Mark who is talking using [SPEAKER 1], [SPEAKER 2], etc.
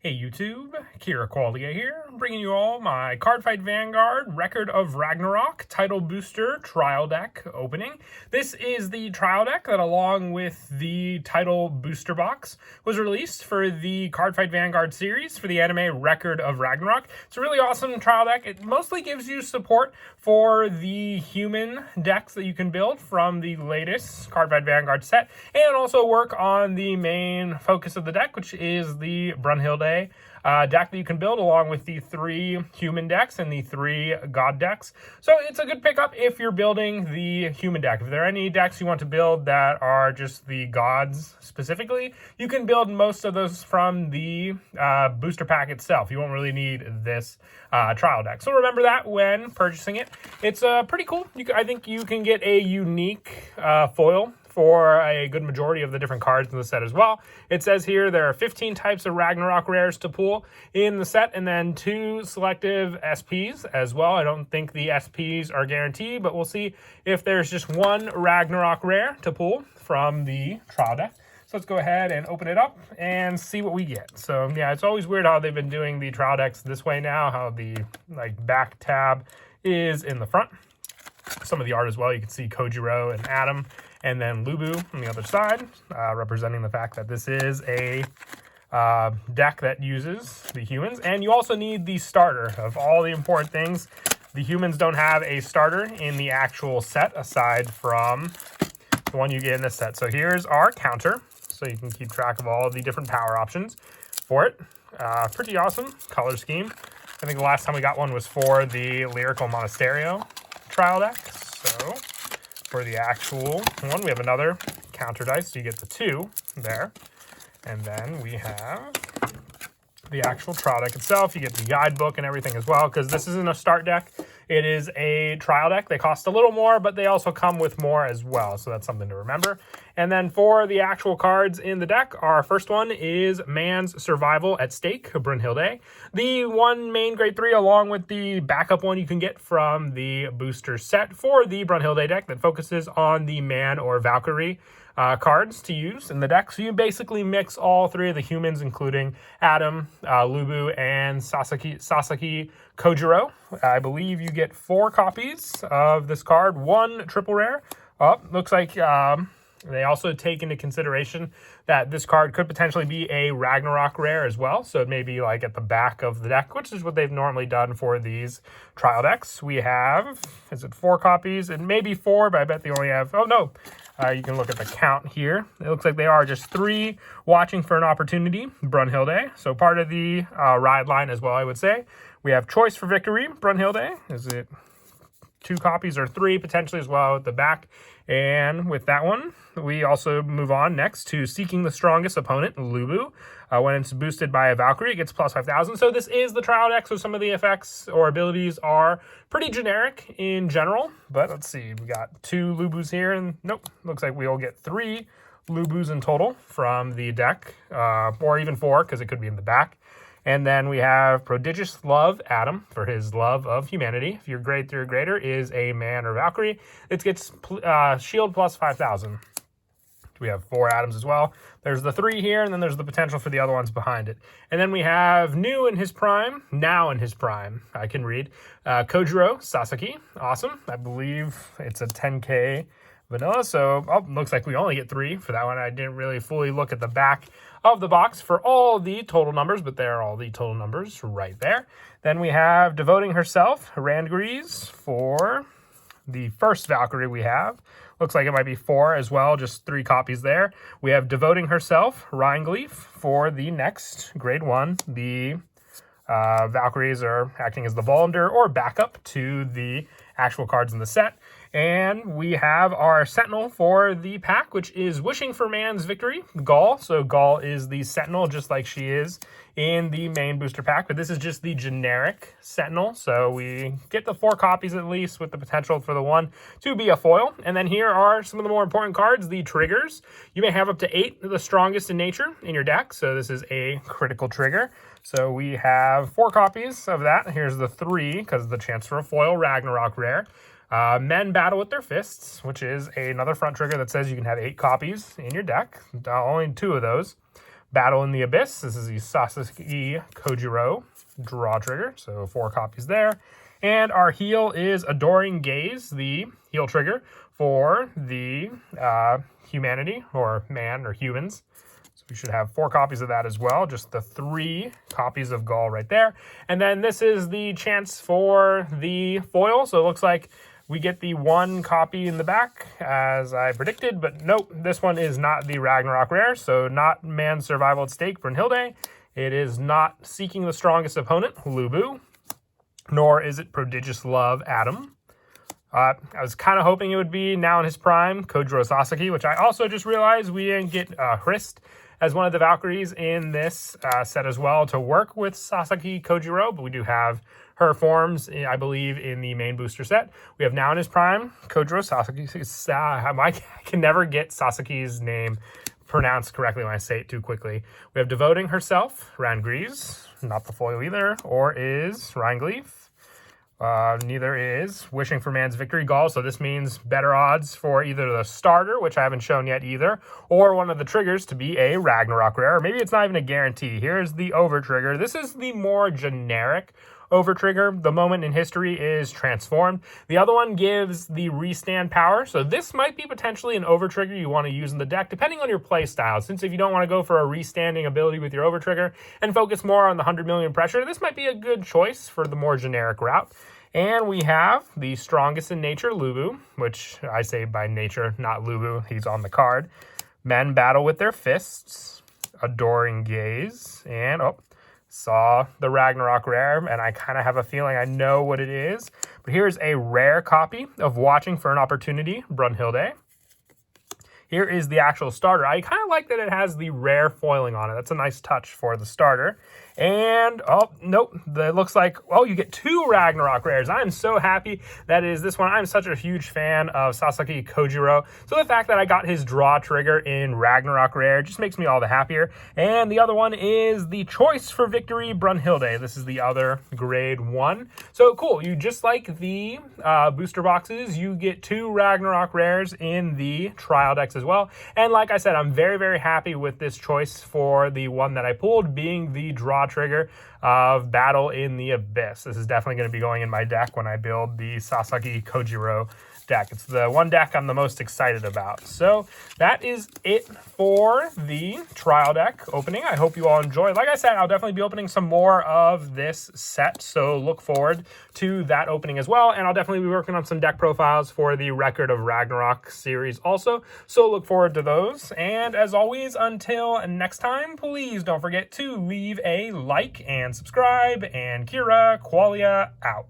[SPEAKER 1] Hey YouTube, Kira Qualia here, bringing you all my Cardfight Vanguard Record of Ragnarok Title Booster Trial Deck opening. This is the trial deck that, along with the title booster box, was released for the Cardfight Vanguard series for the anime Record of Ragnarok. It's a really awesome trial deck. It mostly gives you support for the human decks that you can build from the latest Cardfight Vanguard set, and also work on the main focus of the deck, which is the Brunhilde deck that you can build along with the 3 human decks and the 3 god decks. So it's a good pickup if you're building the human deck. If there are any decks you want to build that are just the gods specifically, you can build most of those from the booster pack itself. You won't really need this trial deck. So remember that when purchasing it. It's pretty cool. I think you can get a unique foil for a good majority of the different cards in the set as well. It says here there are 15 types of Ragnarok rares to pull in the set, and then 2 selective SPs as well. I don't think the SPs are guaranteed, but we'll see if there's just 1 Ragnarok rare to pull from the trial deck. So let's go ahead and open it up and see what we get. So yeah, it's always weird how they've been doing the trial decks this way now, how the back tab is in the front. Some of the art as well, you can see Kojiro and Adam, and then Lubu on the other side, representing the fact that this is a deck that uses the humans. And you also need the starter of all the important things. The humans don't have a starter in the actual set aside from the one you get in this set. So here's our counter, so you can keep track of all the different power options for it. Pretty awesome color scheme. I think the last time we got one was for the Lyrical Monasterio trial deck. So for the actual one, we have another counter dice, so you get the 2 there. And then we have the actual trial deck itself. You get the guidebook and everything as well, because this isn't a start deck. It is a trial deck. They cost a little more, but they also come with more as well, so that's something to remember. And then for the actual cards in the deck, our first one is Man's Survival at Stake, Brunhilde. The 1 main grade 3, along with the backup one you can get from the booster set for the Brunhilde deck that focuses on the man or Valkyrie cards to use in the deck. So you basically mix all 3 of the humans, including Adam, Lubu, and Sasaki Kojiro. I believe you get 4 copies of this card, 1 triple rare. Looks like they also take into consideration that this card could potentially be a Ragnarok rare as well. So it may be like at the back of the deck, which is what they've normally done for these trial decks. We have, is it 4 copies? It may be 4, but I bet they only have, oh no. You can look at the count here. It looks like they are just 3 watching for an opportunity, Brunhilde. So part of the ride line as well, I would say. We have Choice for Victory, Brunhilde. Is it 2 copies or 3 potentially as well at the back? And with that one, we also move on next to Seeking the Strongest Opponent, Lubu. When it's boosted by a Valkyrie, it gets plus 5,000. So this is the trial deck, so some of the effects or abilities are pretty generic in general. But let's see, we got 2 Lubus here, and nope, looks like we'll get 3 Lubus in total from the deck, or even 4, because it could be in the back. And then we have Prodigious Love Adam for his love of humanity. If your grade 3 or greater is a man or Valkyrie, it gets shield plus 5,000. We have 4 Adams as well. There's the 3 here, and then there's the potential for the other ones behind it. And then we have Now in his prime, I can read, Kojiro Sasaki. Awesome. I believe it's a 10K vanilla, so looks like we only get 3 for that one. I didn't really fully look at the back of the box for all the total numbers, but there are all the total numbers right there. Then we have Devoting Herself, Randgrees, for the first Valkyrie we have. Looks like it might be 4 as well, just 3 copies there. We have Devoting Herself, Rheingleif, for the next grade 1. The Valkyries are acting as the Volundr or backup to the actual cards in the set. And we have our Sentinel for the pack, which is Wishing for Man's Victory, Gaul. So Gaul is the Sentinel, just like she is in the main booster pack. But this is just the generic Sentinel. So we get the 4 copies at least, with the potential for the 1 to be a foil. And then here are some of the more important cards, the triggers. You may have up to 8 of the strongest in nature in your deck. So this is a critical trigger. So we have 4 copies of that. Here's the 3, because of the chance for a foil Ragnarok rare. Men Battle with Their Fists, which is another front trigger that says you can have 8 copies in your deck. Only 2 of those. Battle in the Abyss. This is the Sasaki Kojiro draw trigger, so 4 copies there. And our heal is Adoring Gaze, the heal trigger for the humanity, or man, or humans. So we should have 4 copies of that as well, just the 3 copies of Gaul right there. And then this is the chance for the foil, so it looks like we get the 1 copy in the back, as I predicted, but nope, this one is not the Ragnarok rare, so not Man's Survival at Stake, Brunhilde. It is not Seeking the Strongest Opponent, Lubu, nor is it Prodigious Love, Adam. I was kind of hoping it would be now in his prime, Kojiro Sasaki, which I also just realized we didn't get Hrist as one of the Valkyries in this set as well to work with Sasaki Kojiro, but we do have her forms, I believe, in the main booster set. We have now in his prime, Kojiro Sasaki. I can never get Sasaki's name pronounced correctly when I say it too quickly. We have Devoting Herself, Rangriz, not the foil either, or is Rangleaf. Neither is Wishing for Man's Victory, Gaul, so this means better odds for either the starter, which I haven't shown yet either, or one of the triggers to be a Ragnarok rare, or maybe it's not even a guarantee. Here's the over trigger. This is the more generic over trigger. The moment in history is transformed. The other one gives the restand power, so this might be potentially an over trigger you want to use in the deck, depending on your play style. Since if you don't want to go for a restanding ability with your over trigger and focus more on the 100 million pressure, this might be a good choice for the more generic route. And we have the Strongest in Nature, Lubu, which I say by nature, not Lubu, he's on the card. Men Battle with Their Fists, Adoring Gaze, and saw the Ragnarok rare, and I kind of have a feeling I know what it is. But here's a rare copy of Watching for an Opportunity, Brunhilde. Here is the actual starter. I kind of like that it has the rare foiling on it. That's a nice touch for the starter. And, oh, nope, it looks like, you get 2 Ragnarok rares. I'm so happy that it is this one. I'm such a huge fan of Sasaki Kojiro. So the fact that I got his draw trigger in Ragnarok rare just makes me all the happier. And the other one is the Choice for Victory, Brunhilde. This is the other grade 1. So cool, you just like the booster boxes, you get 2 Ragnarok rares in the trial decks as well. And like I said, I'm very, very happy with this choice for the one that I pulled, being the draw trigger of Battle in the Abyss. This is definitely going to be going in my deck when I build the Sasaki Kojiro deck. It's the one deck I'm the most excited about. So that is it for the trial deck opening. I hope you all enjoyed. Like I said, I'll definitely be opening some more of this set, so look forward to that opening as well. And I'll definitely be working on some deck profiles for the Record of Ragnarok series also, so look forward to those. And as always, until next time, please don't forget to leave a like and subscribe, and Kira Qualia out.